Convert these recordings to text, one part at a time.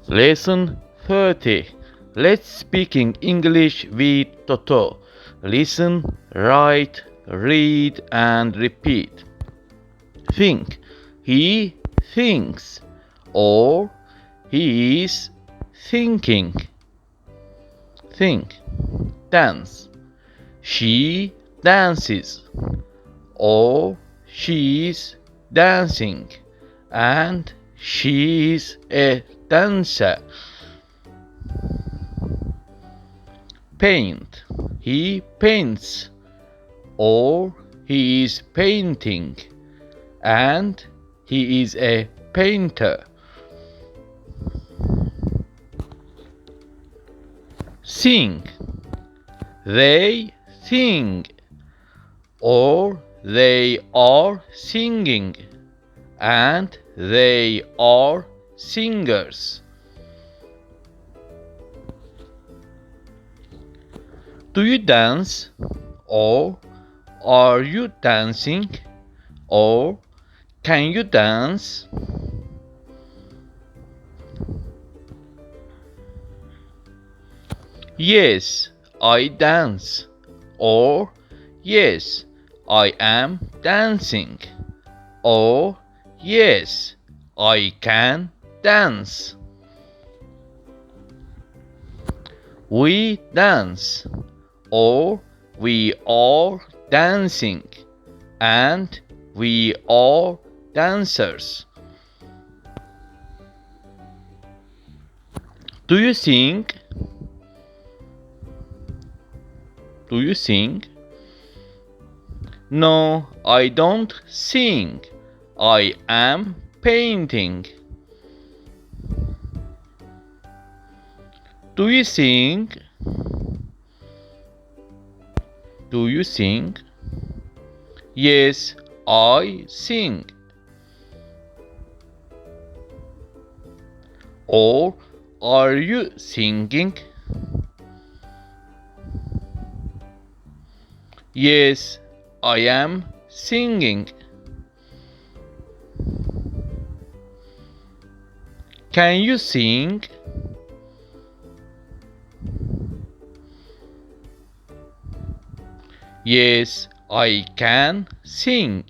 Lesson 30. Let's speak in English with ToTo. Listen, write, read, and repeat. Think. He thinks. Or he is thinking. Think. Dance. She dances. Or she is dancing. And she is a dancer. Paint. He paints. Or he is painting. And he is a painter. Sing. They sing. Or they are singing. And they are singers. Do you dance? Or are you dancing? Or can you dance? Yes, I dance. Or yes, I am dancing. Or yes, I can dance. We dance. Or we are dancing. And we are dancers. Do you sing? Do you sing? No, I don't sing. I am painting. Do you sing? Do you sing? Yes, I sing. Or are you singing? Yes, I am singing. Can you sing? Yes, I can sing.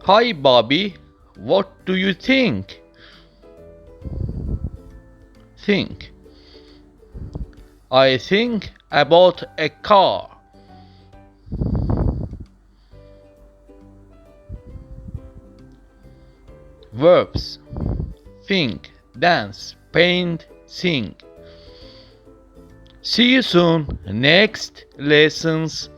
Hi, Bobby. What do you think? Think. I think about a car. Verbs. Think, dance, paint, sing. See you soon. Next lessons.